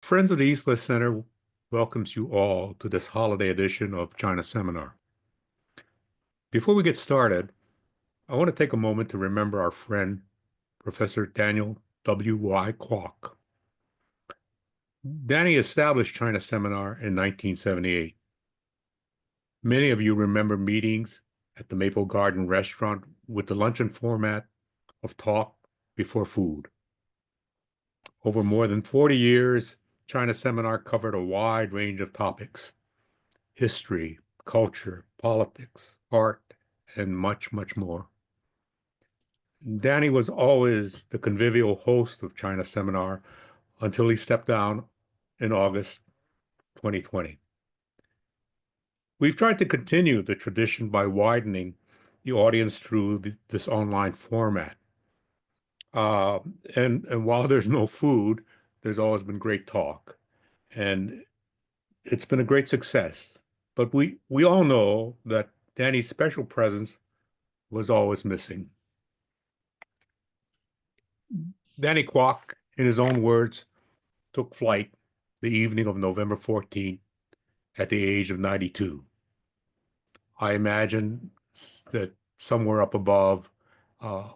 Friends of the East-West Center welcomes you all to this holiday edition of China Seminar. Before we get started, I want to take a moment to remember our friend, Professor Daniel W.Y Kwok. Danny established China Seminar in 1978. Many of you remember meetings at the Maple Garden restaurant with the luncheon format of talk before food. Over more than 40 years, China Seminar covered a wide range of topics: history, culture, politics, art, and much, much more. Danny was always the convivial host of China Seminar until he stepped down in August 2020. We've tried to continue the tradition by widening the audience through this online format. Uh, and while there's no food, there's always been great talk. And it's been a great success. But we all know that Danny's special presence was always missing. Danny Kwok, in his own words, took flight the evening of November 14th at the age of 92. I imagine that somewhere up above, uh,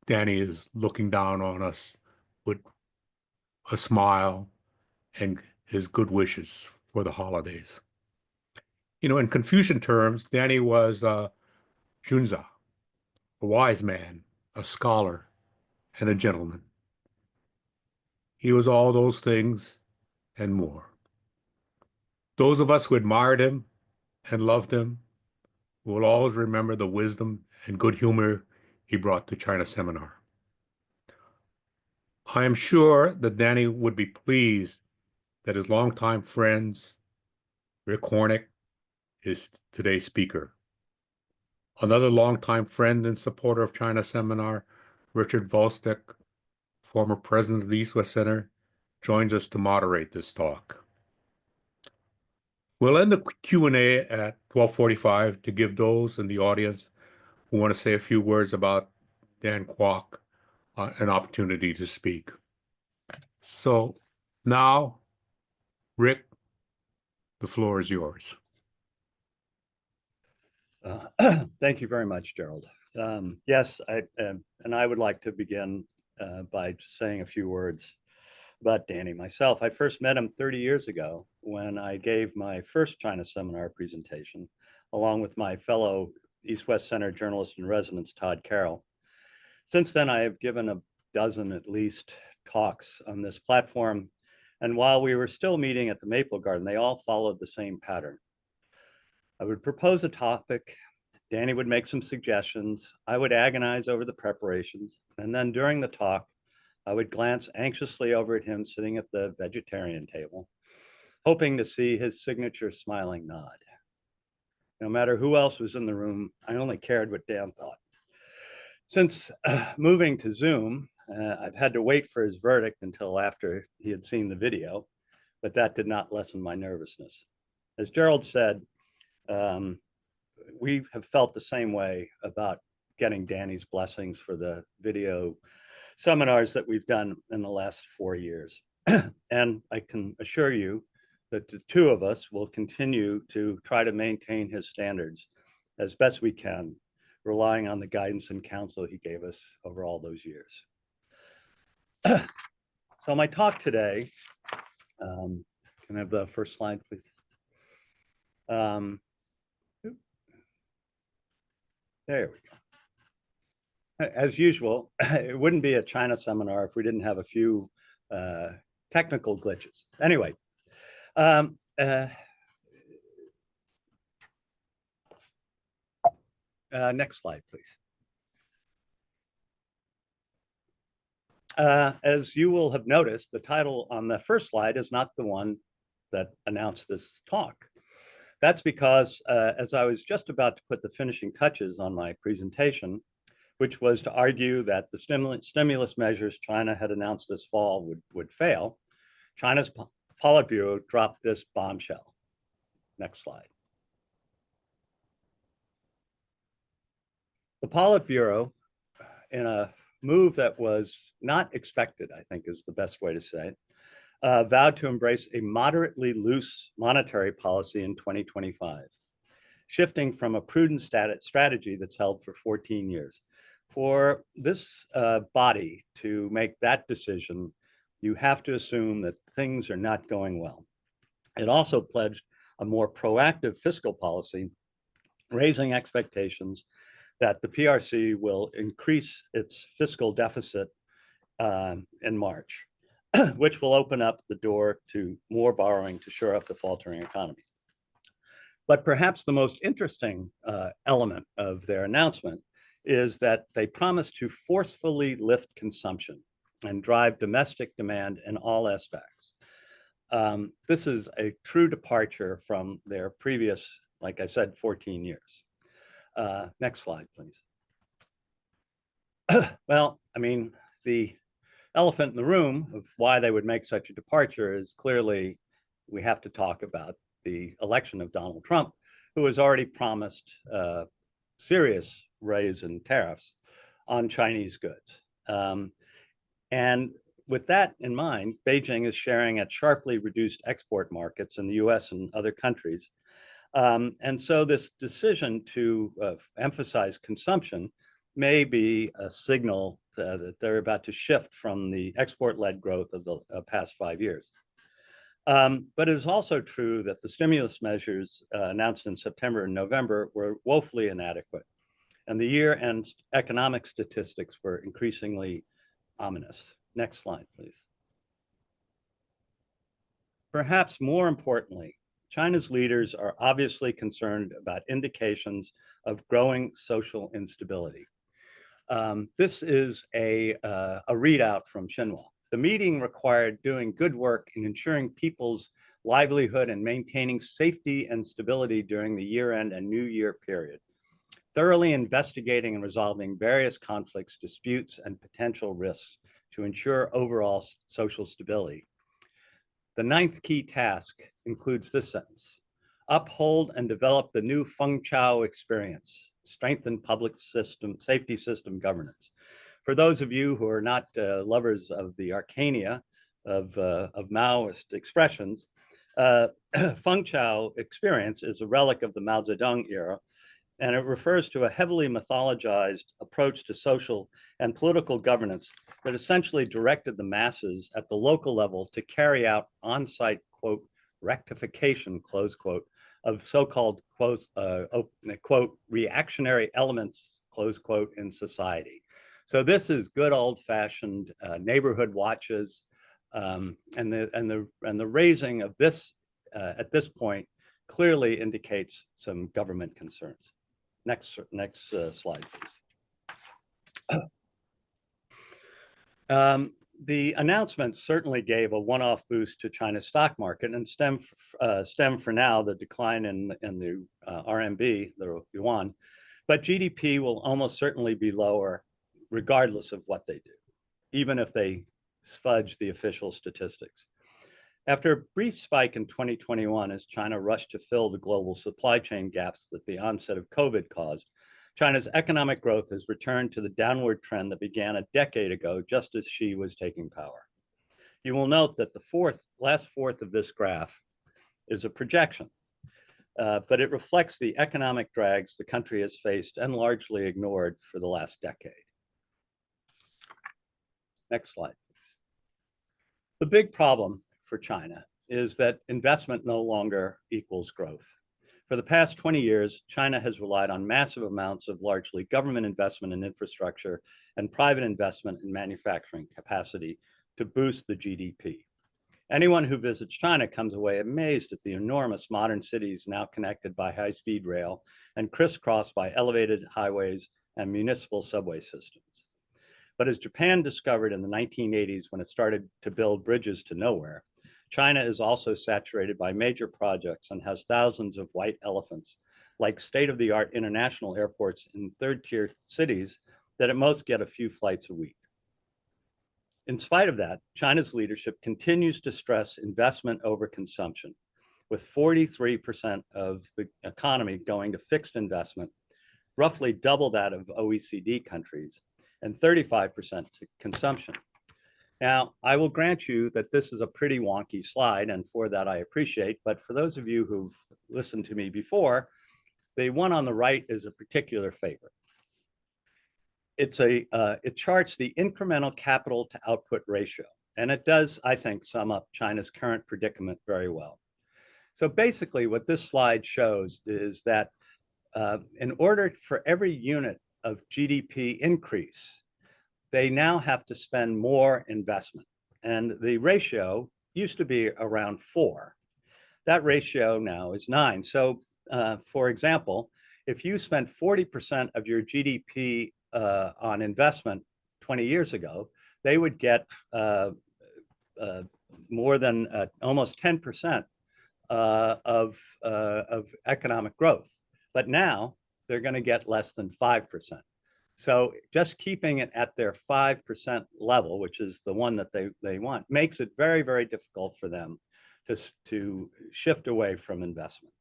Danny is looking down on us with a smile and his good wishes for the holidays. You know, in Confucian terms, Danny was Junza, a wise man, a scholar, and a gentleman. He was all those things and more. Those of us who admired him and loved him will always remember the wisdom and good humor he brought to China Seminar. I am sure that Danny would be pleased that his longtime friends, Rick Hornik, is today's speaker. Another longtime friend and supporter of China Seminar, Richard Volstek, former president of the East-West Center, joins us to moderate this talk. We'll end the Q&A at 12:45 to give those in the audience who want to say a few words about Dan Kwok an opportunity to speak. So now, Rick, the floor is yours. Thank you very much, Gerald. Yes, and I would like to begin by saying a few words about Danny myself. I first met him 30 years ago when I gave my first China Seminar presentation, along with my fellow East-West Center journalist in residence, Todd Carroll. Since then, I have given a dozen at least talks on this platform. And while we were still meeting at the Maple Garden, they all followed the same pattern. I would propose a topic, Danny would make some suggestions, I would agonize over the preparations, and then during the talk, I would glance anxiously over at him sitting at the vegetarian table, hoping to see his signature smiling nod. No matter who else was in the room, I only cared what Dan thought. Since moving to Zoom, I've had to wait for his verdict until after he had seen the video, but that did not lessen my nervousness. As Gerald said, we have felt the same way about getting Danny's blessings for the video seminars that we've done in the last 4 years. And I can assure you that the two of us will continue to try to maintain his standards as best we can, relying on the guidance and counsel he gave us over all those years. So my talk today, can I have the first slide, please? There we go. As usual, it wouldn't be a China seminar if we didn't have a few technical glitches. Anyway, next slide, please. As you will have noticed, the title on the first slide is not the one that announced this talk. That's because as I was just about to put the finishing touches on my presentation, which was to argue that the stimulus measures China had announced this fall would fail, China's Politburo dropped this bombshell. Next slide. The Politburo, in a move that was not expected, I think is the best way to say it, vowed to embrace a moderately loose monetary policy in 2025, shifting from a prudent strategy that's held for 14 years. For this body to make that decision, you have to assume that things are not going well. It also pledged a more proactive fiscal policy, raising expectations that the PRC will increase its fiscal deficit in March, which will open up the door to more borrowing to shore up the faltering economy. But perhaps the most interesting element of their announcement is that they promise to forcefully lift consumption and drive domestic demand in all aspects. This is a true departure from their previous, like I said, 14 years. Next slide, please. Well, I mean, the elephant in the room of why they would make such a departure is clearly we have to talk about the election of Donald Trump, who has already promised serious raise in tariffs on Chinese goods. And with that in mind, Beijing is sharing at sharply reduced export markets in the US and other countries. And so this decision to emphasize consumption may be a signal that they're about to shift from the export-led growth of the past 5 years. But it is also true that the stimulus measures announced in September and November were woefully inadequate, and the year-end economic statistics were increasingly ominous. Next slide, please. Perhaps more importantly, China's leaders are obviously concerned about indications of growing social instability. This is a readout from Xinhua. The meeting required doing good work in ensuring people's livelihood and maintaining safety and stability during the year-end and New Year period, thoroughly investigating and resolving various conflicts, disputes, and potential risks to ensure overall social stability. The ninth key task includes this sentence: uphold and develop the new Feng Chao experience, strengthen public system, safety system governance. For those of you who are not lovers of the arcana of Maoist expressions, Feng Chao experience is a relic of the Mao Zedong era, and it refers to a heavily mythologized approach to social and political governance that essentially directed the masses at the local level to carry out on-site, quote, rectification, close quote, of so-called, quote, reactionary elements, close quote, in society. So this is good old-fashioned neighborhood watches, and the raising of this at this point clearly indicates some government concerns. Next slide, please. The announcement certainly gave a one-off boost to China's stock market and stem for now the decline in the RMB, the yuan, but GDP will almost certainly be lower regardless of what they do, even if they fudge the official statistics. After a brief spike in 2021 as China rushed to fill the global supply chain gaps that the onset of COVID caused, China's economic growth has returned to the downward trend that began a decade ago, just as Xi was taking power. You will note that the last fourth of this graph is a projection, but it reflects the economic drags the country has faced and largely ignored for the last decade. Next slide, please. The big problem for China is that investment no longer equals growth. For the past 20 years, China has relied on massive amounts of largely government investment in infrastructure and private investment in manufacturing capacity to boost the GDP. Anyone who visits China comes away amazed at the enormous modern cities now connected by high-speed rail and crisscrossed by elevated highways and municipal subway systems. But as Japan discovered in the 1980s when it started to build bridges to nowhere, China is also saturated by major projects and has thousands of white elephants, like state-of-the-art international airports in third-tier cities that at most get a few flights a week. In spite of that, China's leadership continues to stress investment over consumption, with 43% of the economy going to fixed investment, roughly double that of OECD countries, and 35% to consumption. Now, I will grant you that this is a pretty wonky slide, and for that I appreciate, but for those of you who've listened to me before, the one on the right is a particular favorite. It charts the incremental capital to output ratio, and it does, I think, sum up China's current predicament very well. So basically what this slide shows is that in order for every unit of GDP increase, they now have to spend more investment. And the ratio used to be around 4. That ratio now is 9. So for example, if you spent 40% of your GDP on investment 20 years ago, they would get more than almost 10% of economic growth. But now they're going to get less than 5%. So just keeping it at their 5% level, which is the one that they want, makes it very, very difficult for them to shift away from investment.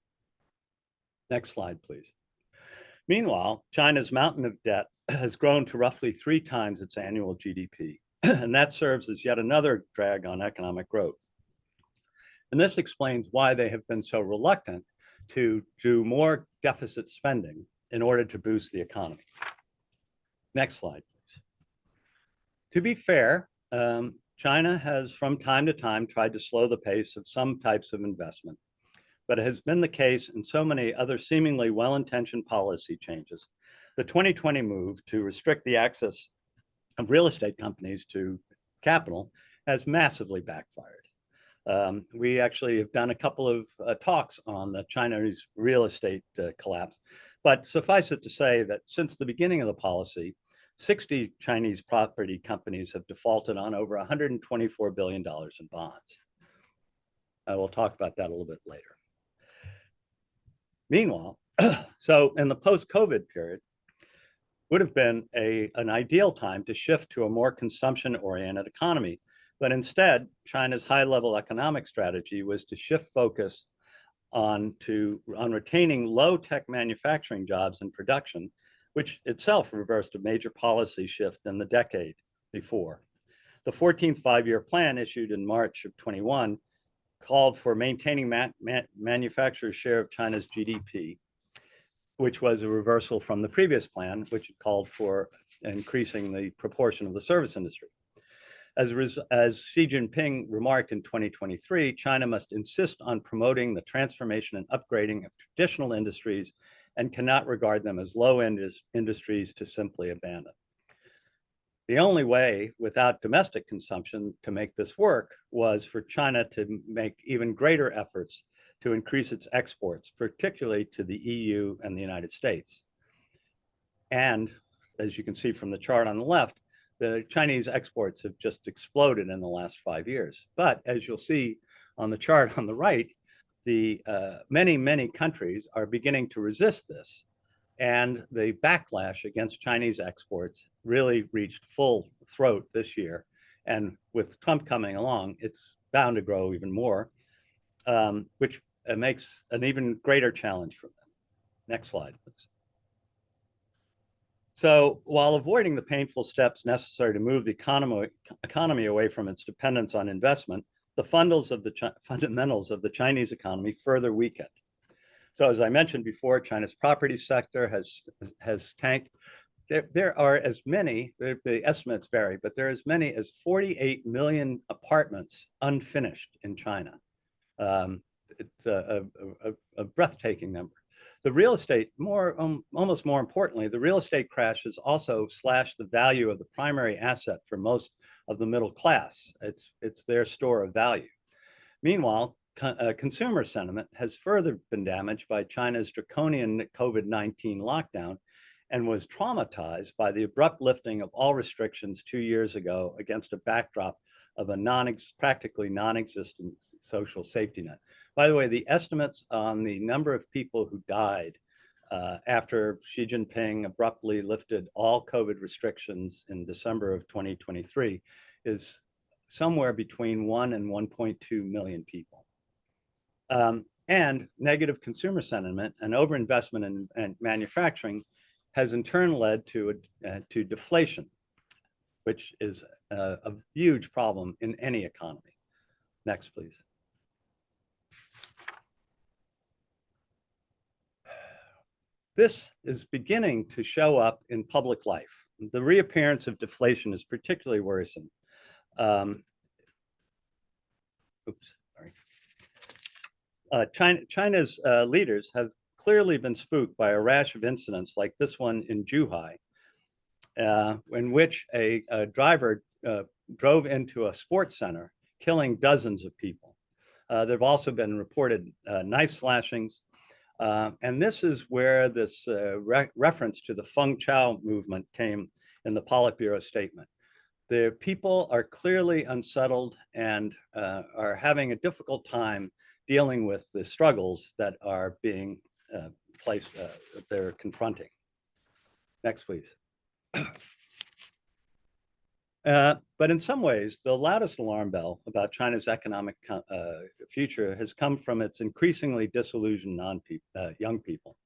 Next slide, please. Meanwhile, China's mountain of debt has grown to roughly 3 times its annual GDP, and that serves as yet another drag on economic growth. And this explains why they have been so reluctant to do more deficit spending in order to boost the economy. Next slide, please. To be fair, China has from time to time tried to slow the pace of some types of investment, but it has been the case in so many other seemingly well-intentioned policy changes. The 2020 move to restrict the access of real estate companies to capital has massively backfired. We actually have done a couple of talks on the Chinese real estate collapse, but suffice it to say that since the beginning of the policy, 60 Chinese property companies have defaulted on over $124 billion in bonds. I will talk about that a little bit later. Meanwhile, so in the post-COVID period, would have been an ideal time to shift to a more consumption-oriented economy. But instead, China's high-level economic strategy was to shift focus on retaining low-tech manufacturing jobs and production, which itself reversed a major policy shift in the decade before. The 14th five-year plan issued in March of 21 called for maintaining manufacturers' share of China's GDP, which was a reversal from the previous plan, which called for increasing the proportion of the service industry. As Xi Jinping remarked in 2023, China must insist on promoting the transformation and upgrading of traditional industries and cannot regard them as low-end industries to simply abandon. The only way without domestic consumption to make this work was for China to make even greater efforts to increase its exports, particularly to the EU and the United States. And as you can see from the chart on the left, the Chinese exports have just exploded in the last 5 years. But as you'll see on the chart on the right, the many countries are beginning to resist this. And the backlash against Chinese exports really reached full throat this year. And with Trump coming along, it's bound to grow even more, which makes an even greater challenge for them. Next slide, please. So while avoiding the painful steps necessary to move the economy away from its dependence on investment, the fundamentals of the Chinese economy further weakened. So as I mentioned before, China's property sector has tanked. There are as many, the estimates vary, but there are as many as 48 million apartments unfinished in China. It's a breathtaking number. The real estate, almost more importantly, the real estate crash has also slashed the value of the primary asset for most of the middle class. It's their store of value. Meanwhile, consumer sentiment has further been damaged by China's draconian COVID-19 lockdown and was traumatized by the abrupt lifting of all restrictions 2 years ago against a backdrop of a practically non-existent social safety net. By the way, the estimates on the number of people who died after Xi Jinping abruptly lifted all COVID restrictions in December of 2023 is somewhere between 1 and 1.2 million people. And negative consumer sentiment and overinvestment in manufacturing has in turn led to deflation, which is a huge problem in any economy. Next, please. This is beginning to show up in public life. The reappearance of deflation is particularly worrisome. China's leaders have clearly been spooked by a rash of incidents like this one in Zhuhai, in which a driver drove into a sports center, killing dozens of people. There have also been reported knife slashings. And this is where this reference to the Feng Chao movement came in the Politburo statement. The people are clearly unsettled and are having a difficult time dealing with the struggles that are being placed, they're confronting. Next, please. But in some ways, the loudest alarm bell about China's economic future has come from its increasingly disillusioned young people.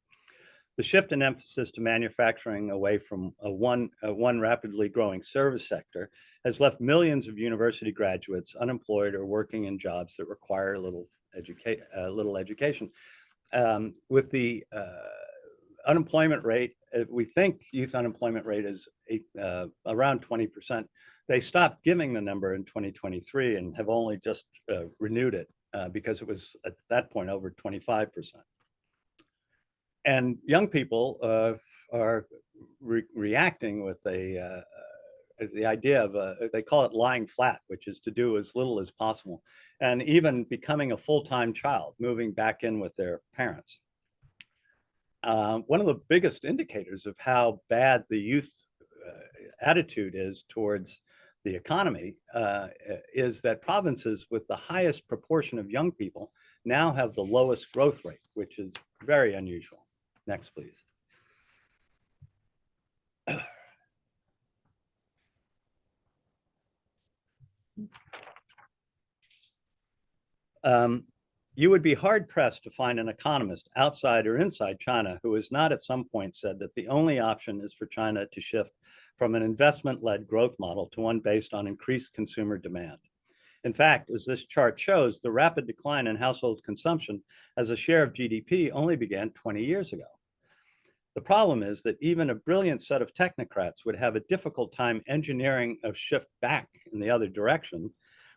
The shift in emphasis to manufacturing away from one rapidly growing service sector has left millions of university graduates unemployed or working in jobs that require little education. With the unemployment rate, we think youth unemployment rate is around 20%. They stopped giving the number in 2023 and have only just renewed it because it was at that point over 25%. And young people are reacting with the idea of, they call it lying flat, which is to do as little as possible, and even becoming a full-time child, moving back in with their parents. One of the biggest indicators of how bad the youth attitude is towards the economy is that provinces with the highest proportion of young people now have the lowest growth rate, which is very unusual. Next, please. You would be hard-pressed to find an economist outside or inside China who has not at some point said that the only option is for China to shift from an investment-led growth model to one based on increased consumer demand. In fact, as this chart shows, the rapid decline in household consumption as a share of GDP only began 20 years ago. The problem is that even a brilliant set of technocrats would have a difficult time engineering a shift back in the other direction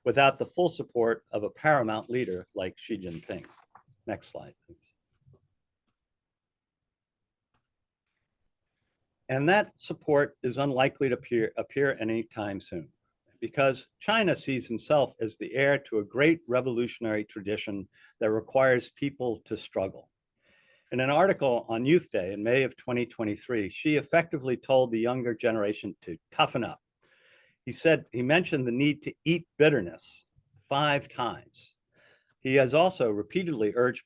without the full support of a paramount leader like Xi Jinping. Next slide, please. And that support is unlikely to appear anytime soon, because China sees himself as the heir to a great revolutionary tradition that requires people to struggle. In an article on Youth Day in May of 2023, Xi effectively told the younger generation to toughen up. He mentioned the need to eat bitterness 5 times. He has also repeatedly urged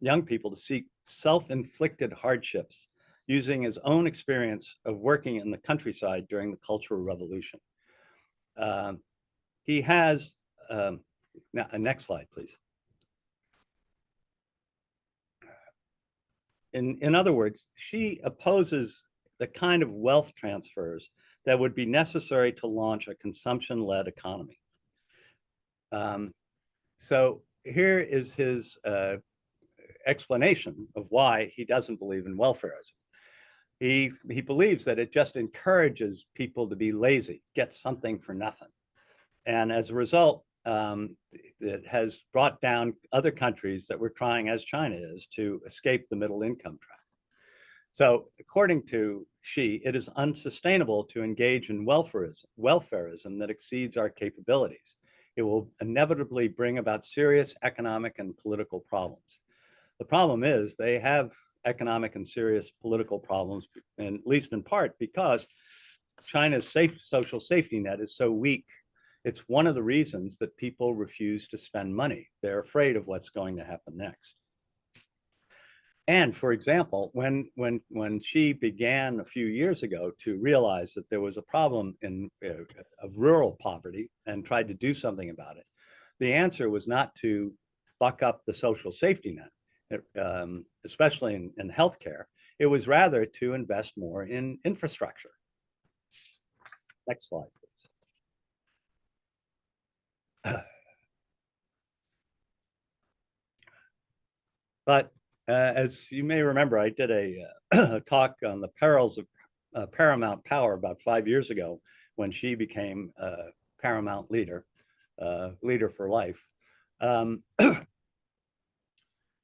young people to seek self-inflicted hardships using his own experience of working in the countryside during the Cultural Revolution. He has, next slide, please. In other words, Xi opposes the kind of wealth transfers that would be necessary to launch a consumption-led economy. So here is his explanation of why he doesn't believe in welfareism. He believes that it just encourages people to be lazy, get something for nothing. And as a result, it has brought down other countries that were trying, as China is, to escape the middle income trap. So according to Xi, it is unsustainable to engage in welfareism that exceeds our capabilities. It will inevitably bring about serious economic and political problems. The problem is they have economic and serious political problems, and at least in part because China's social safety net is so weak. It's one of the reasons that people refuse to spend money. They're afraid of what's going to happen next. And for example, when Xi began a few years ago to realize that there was a problem of rural poverty and tried to do something about it, the answer was not to buck up the social safety net, especially in healthcare. It was rather to invest more in infrastructure. Next slide, please. But as you may remember, I did a talk on the perils of Paramount power about 5 years ago when Xi became Paramount leader, leader for life.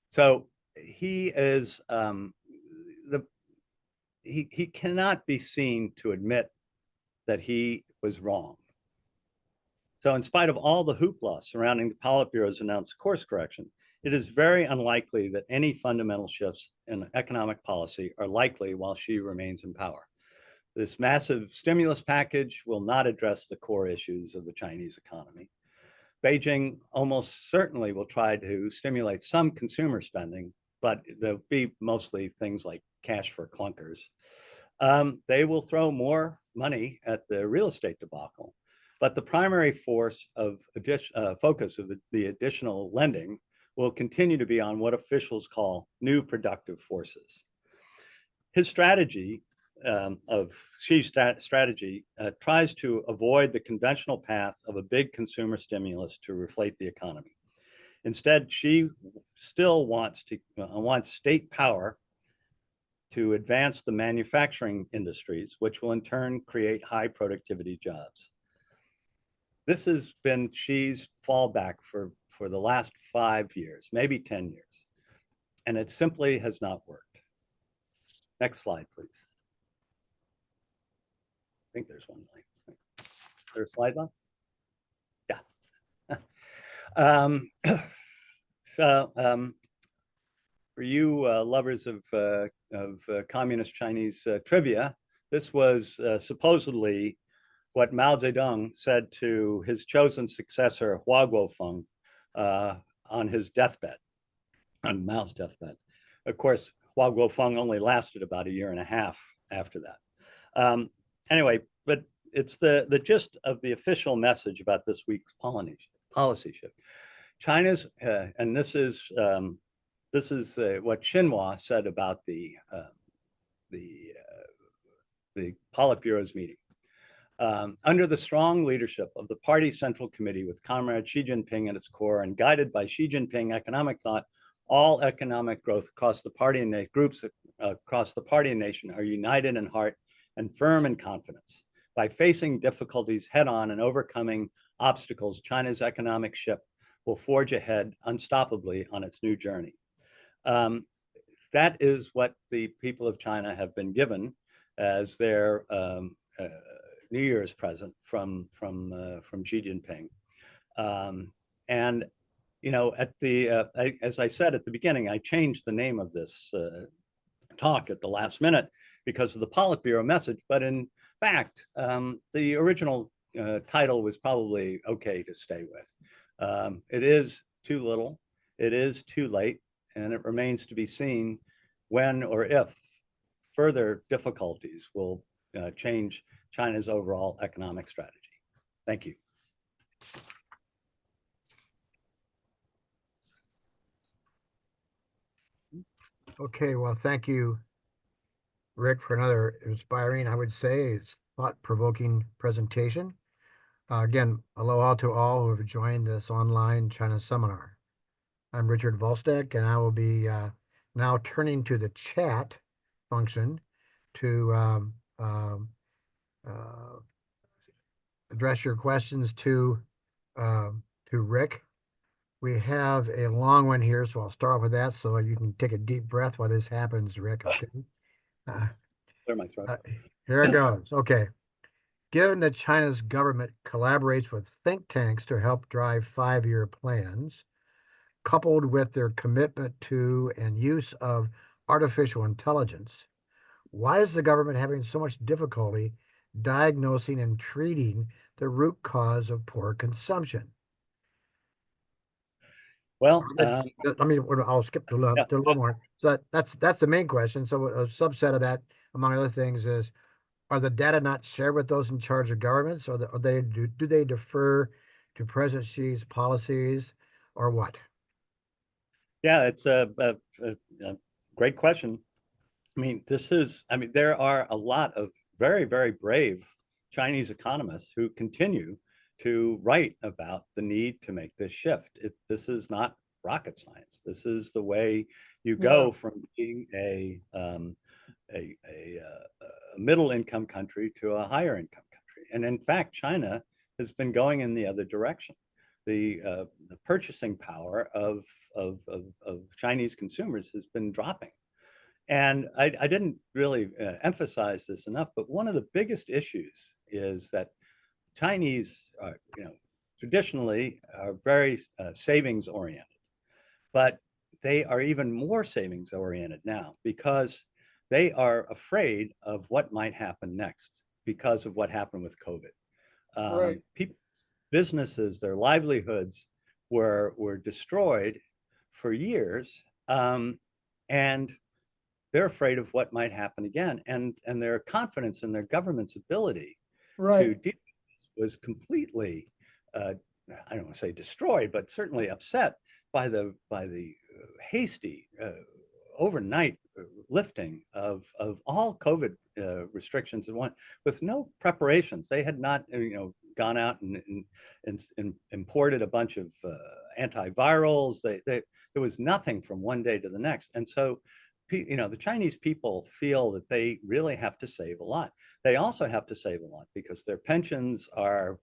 So he is he cannot be seen to admit that he was wrong. So in spite of all the hoopla surrounding the Politburo's announced course correction, it is very unlikely that any fundamental shifts in economic policy are likely while Xi remains in power. This massive stimulus package will not address the core issues of the Chinese economy. Beijing almost certainly will try to stimulate some consumer spending, but there'll be mostly things like cash for clunkers. They will throw more money at the real estate debacle, but the primary focus of the additional lending will continue to be on what officials call new productive forces. His strategy of Xi's strategy tries to avoid the conventional path of a big consumer stimulus to reflate the economy. Instead, Xi still wants state power to advance the manufacturing industries, which will in turn create high productivity jobs. This has been Xi's fallback for the last 5 years, maybe 10 years, and it simply has not worked. Next slide, please. I think there's one line. Is there a slide left? Yeah. For you lovers of communist Chinese trivia, this was supposedly what Mao Zedong said to his chosen successor, Y Kwok, on his deathbed, on Mao's deathbed. Of course, Y Kwok only lasted about 1.5 years after that. Anyway, but it's the gist of the official message about this week's policy shift. China's, and this is what Xinhua said about the Politburo's meeting. Under the strong leadership of the party central committee with Comrade Xi Jinping at its core and guided by Xi Jinping economic thought, all economic growth across the party and groups across the party and nation are united in heart and firm in confidence. By facing difficulties head on and overcoming obstacles, China's economic ship will forge ahead unstoppably on its new journey. That is what the people of China have been given as their New Year's present from Xi Jinping. And you know, as I said at the beginning, I changed the name of this talk at the last minute because of the Politburo message. But in fact, the original title was probably okay to stay with. It is too little, it is too late, and it remains to be seen when or if further difficulties will change China's overall economic strategy. Thank you. Okay, well, thank you, Rick, for another inspiring, I would say, thought-provoking presentation. Again, aloha to all who have joined this online China seminar. I'm Richard Volsteck, and I will be now turning to the chat function to address your questions to Rick. We have a long one here, so I'll start with that so you can take a deep breath while this happens, Rick. Okay. Clear my throat. Here it goes. Okay. Given that China's government collaborates with think tanks to help drive 5-year plans, coupled with their commitment to and use of artificial intelligence, why is the government having so much difficulty diagnosing and treating the root cause of poor consumption? Well, I'll skip to a little more. So that's the main question. So a subset of that, among other things, is: are the data not shared with those in charge of governments, or do they defer to President Xi's policies, or what? Yeah, it's a great question. I mean, there are a lot of very, very brave Chinese economists who continue to write about the need to make this shift. This is not rocket science. This is the way you go from being a middle income country to a higher income country. And in fact, China has been going in the other direction. The purchasing power of Chinese consumers has been dropping. And I didn't really emphasize this enough, but one of the biggest issues is that Chinese, traditionally are very savings oriented, but they are even more savings oriented now because they are afraid of what might happen next because of what happened with COVID. Right. People's businesses, their livelihoods were destroyed for years, and they're afraid of what might happen again, and their confidence in their government's ability Right. to deal with this was completely, I don't want to say destroyed, but certainly upset by the hasty overnight lifting of all COVID restrictions and one with no preparations. They had not, gone out and imported a bunch of antivirals. There was nothing from one day to the next, and so the Chinese people feel that they really have to save a lot. They also have to save a lot because their pensions are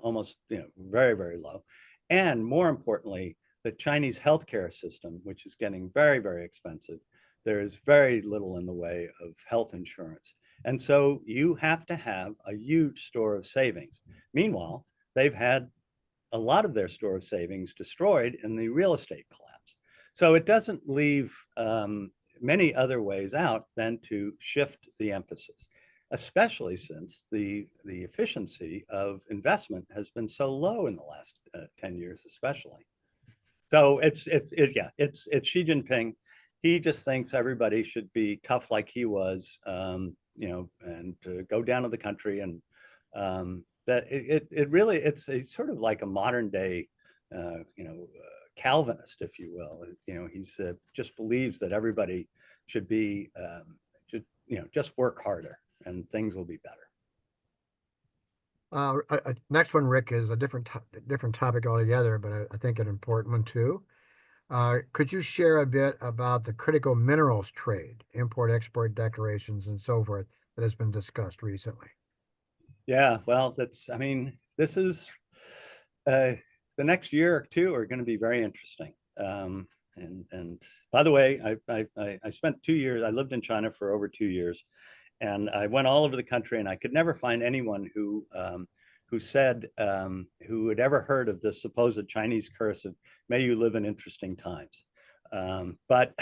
almost, very, very low, and more importantly, the Chinese healthcare system, which is getting very, very expensive. There is very little in the way of health insurance. And so you have to have a huge store of savings. Meanwhile, they've had a lot of their store of savings destroyed in the real estate collapse. So it doesn't leave many other ways out than to shift the emphasis, especially since the efficiency of investment has been so low in the last 10 years, especially. So it's Xi Jinping. He just thinks everybody should be tough like he was, and go down to the country, and that it really it's sort of like a modern day, Calvinist, if you will. He's just believes that everybody should be just work harder and things will be better. Next one, Rick, is a different topic altogether, but I think an important one too. Could you share a bit about the critical minerals trade, import-export declarations, and so forth that has been discussed recently? Yeah, well, this is the next year or two are going to be very interesting. And by the way, I spent 2 years. I lived in China for over 2 years, and I went all over the country, and I could never find anyone who said who had ever heard of this supposed Chinese curse of "May you live in interesting times." But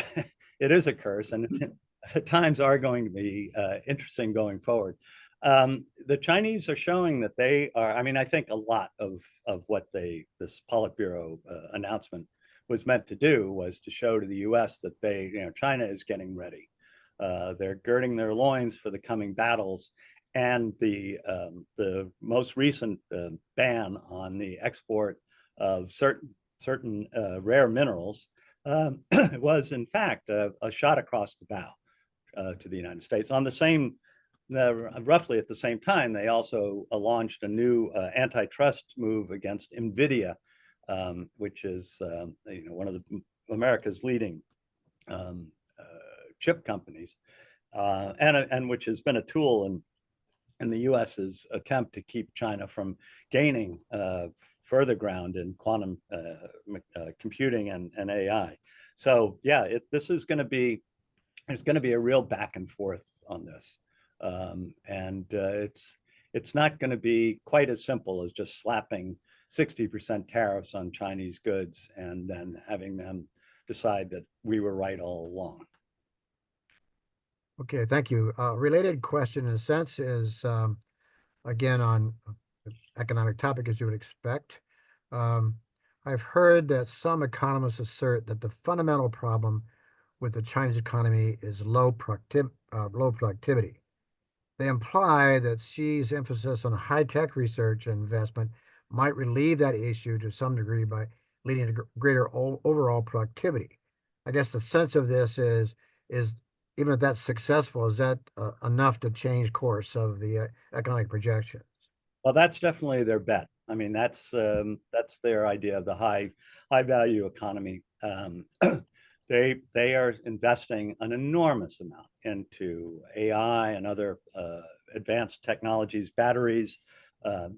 it is a curse, and the times are going to be interesting going forward. The Chinese are showing that they are. I think a lot of what this Politburo announcement was meant to do was to show to the U.S. that China is getting ready. They're girding their loins for the coming battles. And the most recent ban on the export of certain rare minerals was in fact a shot across the bow to the United States. On the same, roughly at the same time, they also launched a new antitrust move against NVIDIA, which is one of America's leading chip companies, and which has been a tool in the U.S.'s attempt to keep China from gaining further ground in quantum computing and AI. So yeah, there's going to be a real back and forth on this, and it's not going to be quite as simple as just slapping 60% tariffs on Chinese goods and then having them decide that we were right all along. Okay, thank you. Related question in a sense is, again, on economic topic, as you would expect. I've heard that some economists assert that the fundamental problem with the Chinese economy is low productivity. They imply that Xi's emphasis on high-tech research and investment might relieve that issue to some degree by leading to greater overall productivity. I guess the sense of this is even if that's successful, is that enough to change course of the economic projections? Well, that's definitely their bet. I mean, that's their idea of the high value economy. They are investing an enormous amount into AI and other advanced technologies, batteries,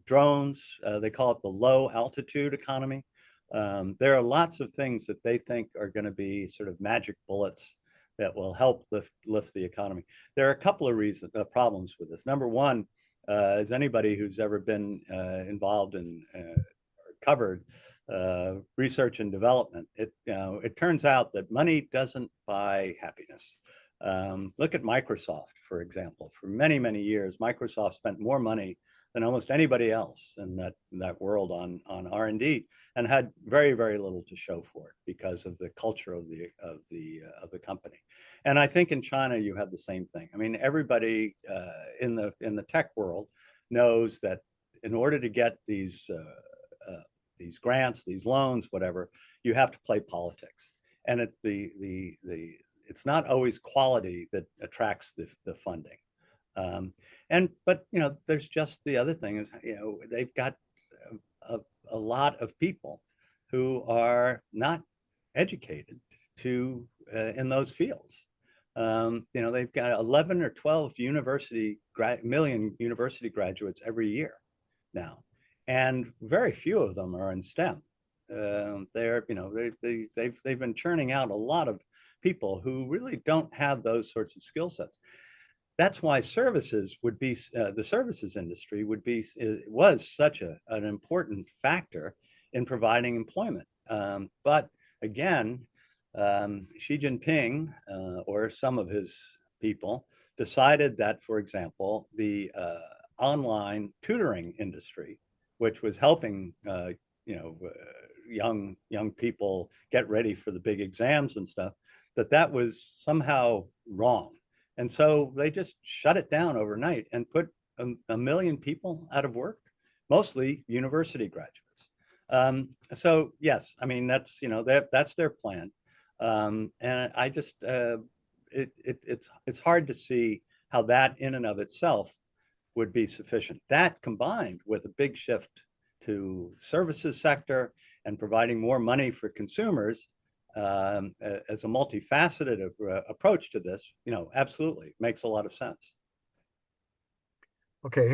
drones. They call it the low altitude economy. There are lots of things that they think are going to be sort of magic bullets that will help lift the economy. There are a couple of problems with this. Number one, as anybody who's ever been involved in covered research and development, it turns out that money doesn't buy happiness. Look at Microsoft, for example. For many, many years, Microsoft spent more money than almost anybody else in that world on R&D, and had very, very little to show for it because of the culture of the company. And I think in China you have the same thing. I mean, everybody in the tech world knows that in order to get these grants, these loans, whatever, you have to play politics, and it's not always quality that attracts the funding. But there's just the other thing is, they've got a lot of people who are not educated in those fields. They've got 11 or 12 million university graduates every year now, and very few of them are in STEM. They've been churning out a lot of people who really don't have those sorts of skill sets. That's why services would be the services industry was such an important factor in providing employment. But again, Xi Jinping or some of his people decided that, for example, the online tutoring industry, which was helping young people get ready for the big exams and stuff, that was somehow wrong. And so they just shut it down overnight and put a million people out of work, mostly university graduates. So yes, I mean, that's their plan. And I just it's hard to see how that in and of itself would be sufficient. That combined with a big shift to services sector and providing more money for consumers as a multifaceted approach to this, absolutely makes a lot of sense. Okay,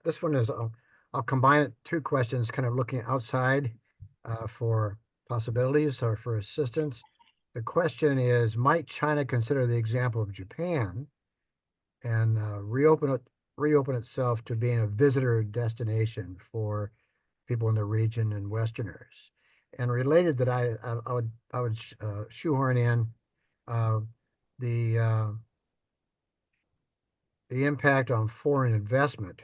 this one is, I'll combine it, two questions, kind of looking outside for possibilities or for assistance. The question is, might China consider the example of Japan and reopen itself to being a visitor destination for people in the region and Westerners? And related, that I would shoehorn in the impact on foreign investment,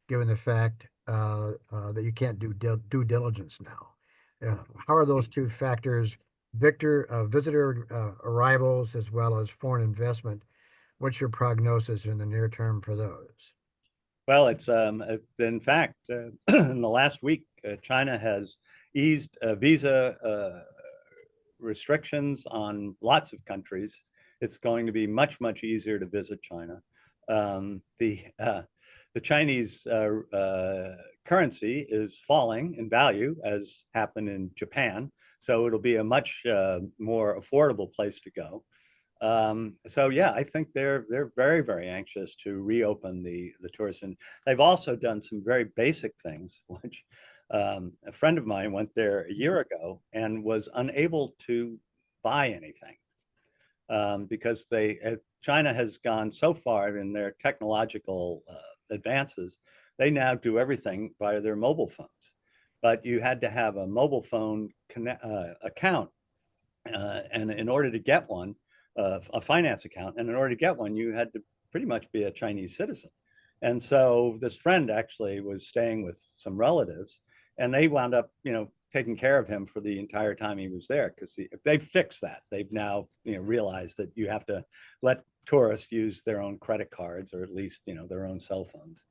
given the fact that you can't do due diligence now. How are those two factors, visitor arrivals as well as foreign investment? What's your prognosis in the near term for those? Well, it's in fact in the last week, China has eased visa restrictions on lots of countries. It's going to be much, much easier to visit China. The Chinese currency is falling in value, as happened in Japan, so it'll be a much more affordable place to go. So yeah, I think they're very, very anxious to reopen the tourist, and they've also done some very basic things, which a friend of mine went there a year ago and was unable to buy anything because China has gone so far in their technological advances. They now do everything via their mobile phones, but you had to have a mobile phone account, and in order to get one, a finance account, and in order to get one, you had to pretty much be a Chinese citizen. And so this friend actually was staying with some relatives, and they wound up, taking care of him for the entire time he was there, because they've fixed that. They've now, realized that you have to let tourists use their own credit cards, or at least, their own cell phones.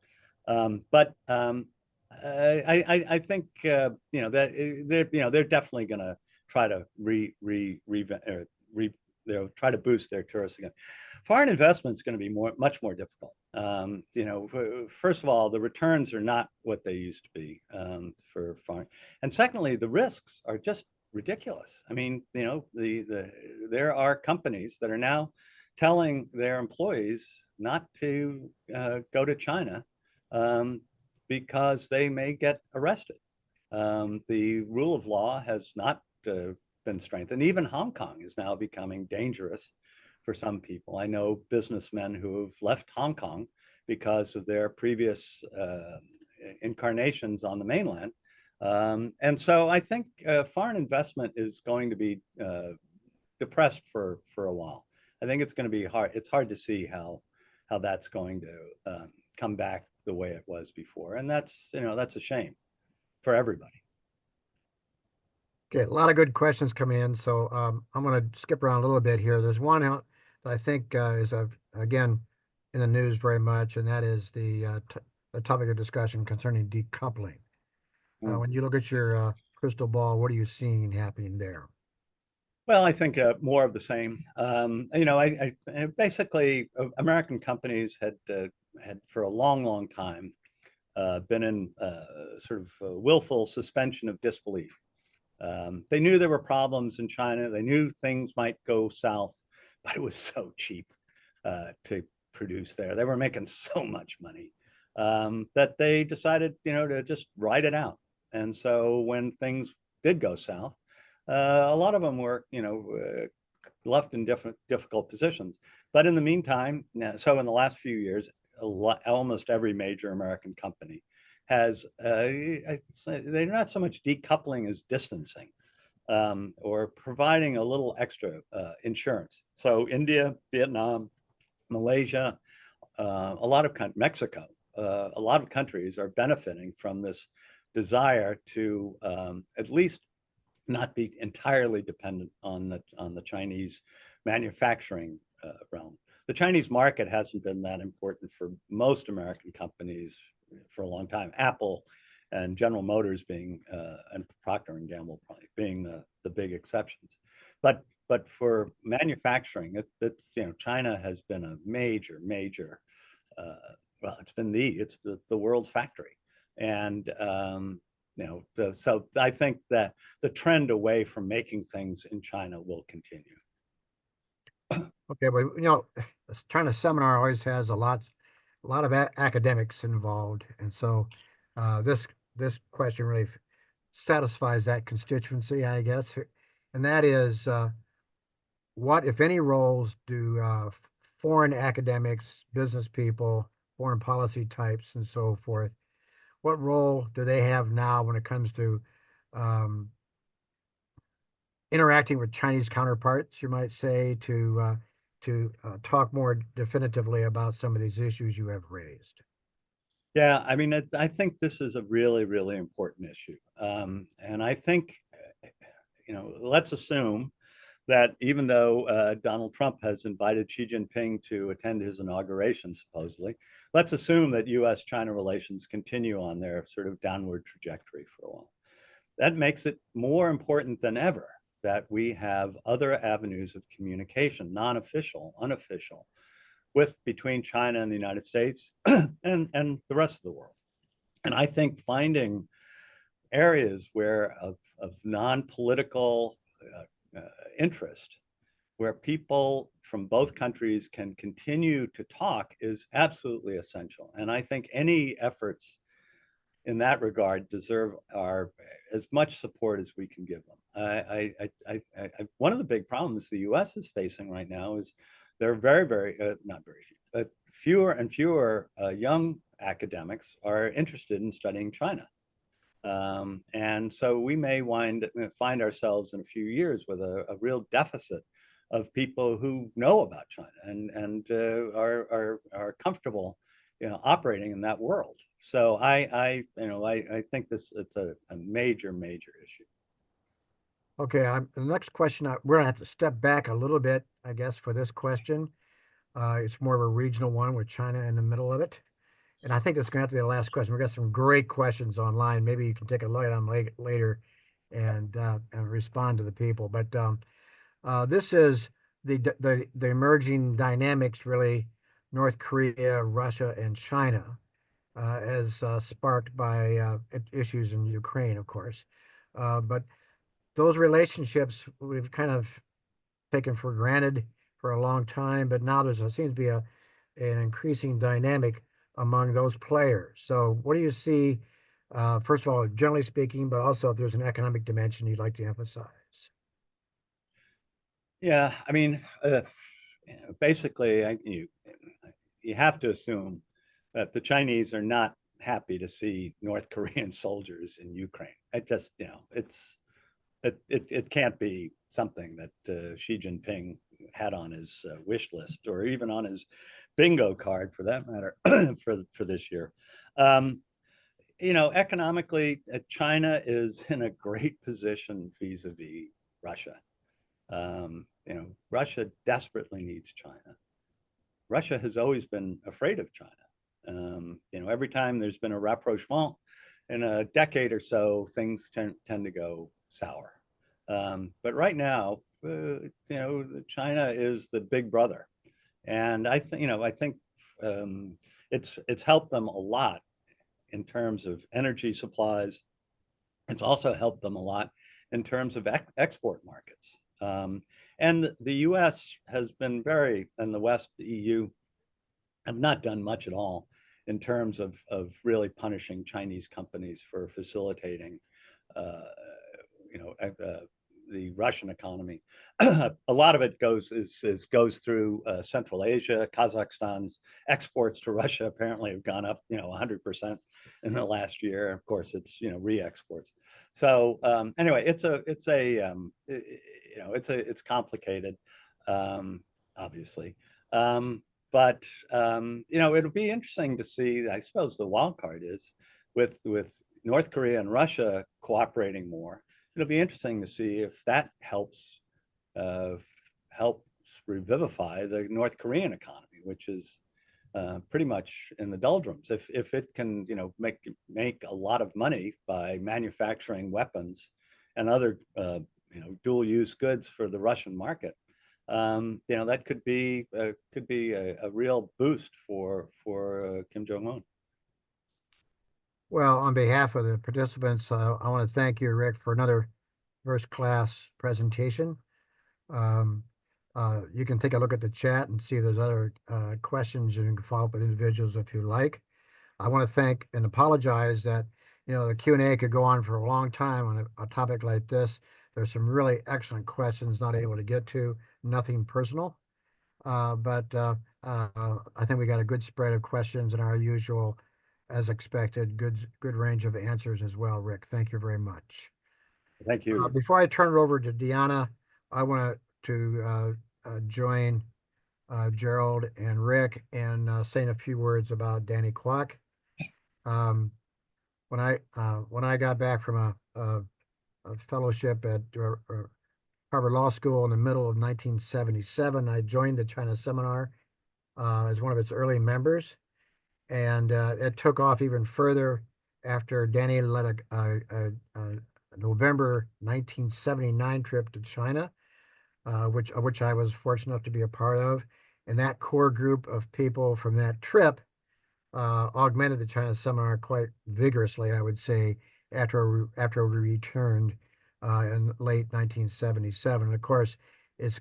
But I think, that they're definitely going to try to they'll try to boost their tourists again. Foreign investment is going to be much more difficult. First of all, the returns are not what they used to be for foreign, and secondly, the risks are just ridiculous. I mean, there are companies that are now telling their employees not to go to China because they may get arrested. The rule of law has not been strengthened. Even Hong Kong is now becoming dangerous for some people. I know businessmen who have left Hong Kong because of their previous incarnations on the mainland. And so I think foreign investment is going to be depressed for a while. I think it's going to be hard. It's hard to see how that's going to come back the way it was before. And that's a shame for everybody. Okay, a lot of good questions coming in. So I'm going to skip around a little bit here. There's one that I think is, again, in the news very much, and that is the topic of discussion concerning decoupling. When you look at your crystal ball, what are you seeing happening there? Well, I think more of the same. Basically, American companies had for a long time been in sort of willful suspension of disbelief. They knew there were problems in China. They knew things might go south, but it was so cheap to produce there. They were making so much money that they decided, to just ride it out. And so when things did go south, a lot of them were, left in difficult positions. But in the meantime, so in the last few years, almost every major American company has, they're not so much decoupling as distancing or providing a little extra insurance. So India, Vietnam, Malaysia, Mexico, a lot of countries are benefiting from this desire to at least not be entirely dependent on the Chinese manufacturing realm. The Chinese market hasn't been that important for most American companies for a long time. Apple and General Motors being and Procter and Gamble probably being the big exceptions. But for manufacturing, China has been a major it's the world's factory, and so I think that the trend away from making things in China will continue. Okay, well, China seminar always has a lot of academics involved, and so this question really satisfies that constituency, I guess, and that is, what, if any, roles do foreign academics, business people, foreign policy types, and so forth, what role do they have now when it comes to interacting with Chinese counterparts, you might say, to talk more definitively about some of these issues you have raised? Yeah, I mean, I think this is a really, really important issue. And I think, let's assume that even though Donald Trump has invited Xi Jinping to attend his inauguration, supposedly, let's assume that U.S.-China relations continue on their sort of downward trajectory for a while. That makes it more important than ever that we have other avenues of communication, non-official, unofficial, between China and the United States and the rest of the world. And I think finding areas of non-political interest, where people from both countries can continue to talk, is absolutely essential. And I think any efforts in that regard deserve as much support as we can give them. One of the big problems the U.S. is facing right now is there are not very few, but fewer and fewer young academics are interested in studying China. And so we may find ourselves in a few years with a real deficit of people who know about China and are comfortable, operating in that world. So I think it's a major issue. Okay, the next question, we're gonna have to step back a little bit, I guess, for this question. It's more of a regional one with China in the middle of it. And I think this is going to have to be the last question. We've got some great questions online. Maybe you can take a look at them later and respond to the people. But this is, the emerging dynamics really, North Korea, Russia, and China, as sparked by issues in Ukraine, of course. But those relationships we've kind of taken for granted for a long time, but now seems to be an increasing dynamic among those players. So what do you see, first of all, generally speaking, but also if there's an economic dimension you'd like to emphasize? Yeah, I mean, basically, you have to assume that the Chinese are not happy to see North Korean soldiers in Ukraine. It just, it can't be something that Xi Jinping had on his wish list or even on his bingo card, for that matter, for this year. Economically, China is in a great position vis-a-vis Russia. Russia desperately needs China. Russia has always been afraid of China. Every time there's been a rapprochement in a decade or so, things tend to go sour. But right now, China is the big brother, and I think it's helped them a lot in terms of energy supplies. It's also helped them a lot in terms of export markets. And the U.S. has been and the West, the EU, have not done much at all in terms of really punishing Chinese companies for facilitating, the Russian economy. A lot of it goes through Central Asia. Kazakhstan's exports to Russia apparently have gone up, 100% in the last year. Of course, it's re-exports. So anyway, it's complicated, obviously. But it'll be interesting to see. I suppose the wild card is with North Korea and Russia cooperating more. It'll be interesting to see if that helps revivify the North Korean economy, which is pretty much in the doldrums. If it can, make a lot of money by manufacturing weapons and other, dual-use goods for the Russian market, that could be a real boost for Kim Jong-un. Well, on behalf of the participants, I want to thank you, Rick, for another first-class presentation. You can take a look at the chat and see if there's other questions, and you can follow up with individuals if you like. I want to thank and apologize that, the Q&A could go on for a long time on a topic like this. There's some really excellent questions not able to get to, nothing personal. But I think we got a good spread of questions and our usual, as expected, good range of answers as well, Rick. Thank you very much. Thank you. Before I turn it over to Deanna, I want to join Gerald and Rick in saying a few words about Danny Kwok. When I got back from a fellowship at Harvard Law School in the middle of 1977, I joined the China Seminar as one of its early members, and it took off even further after Danny led a November 1979 trip to China, which I was fortunate enough to be a part of. And that core group of people from that trip augmented the China Seminar quite vigorously, I would say, after we returned in late 1977. And of course, it's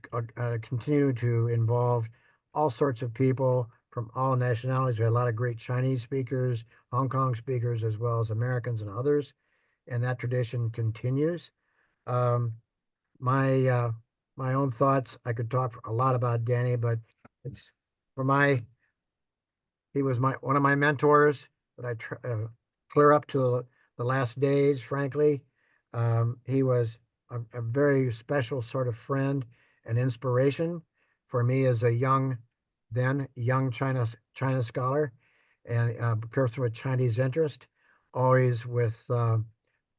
continued to involve all sorts of people from all nationalities. We had a lot of great Chinese speakers, Hong Kong speakers, as well as Americans and others. And that tradition continues. My own thoughts, I could talk a lot about Danny, but it's he was one of my mentors that I clear up to the last days, frankly. He was a very special sort of friend and inspiration for me as a young China scholar, and person with Chinese interest, always with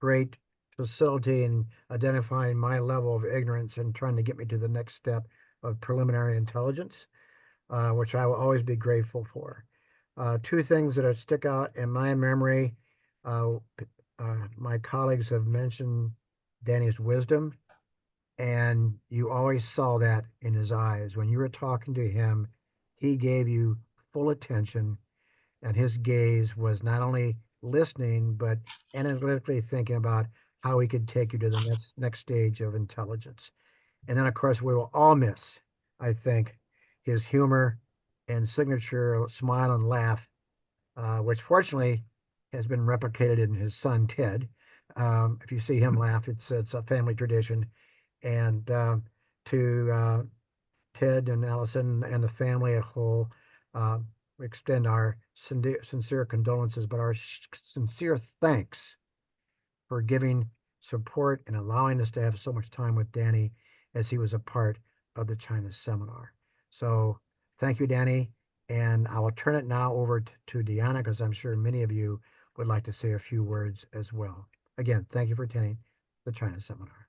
great facility in identifying my level of ignorance and trying to get me to the next step of preliminary intelligence, which I will always be grateful for. Two things that stick out in my memory. My colleagues have mentioned Danny's wisdom And you always saw that in his eyes. When you were talking to him, he gave you full attention, and his gaze was not only listening, but analytically thinking about how he could take you to the next stage of intelligence. And then, of course, we will all miss, I think, his humor and signature smile and laugh, which fortunately has been replicated in his son Ted. If you see him laugh, it's a family tradition. And to Ted and Allison and the family at whole, uh, we extend our sincere condolences, but our sincere thanks for giving support and allowing us to have so much time with Danny as he was a part of the China seminar. So thank you, Danny. And I will turn it now over to Deanna, because I'm sure many of you would like to say a few words as well. Again, thank you for attending the China seminar.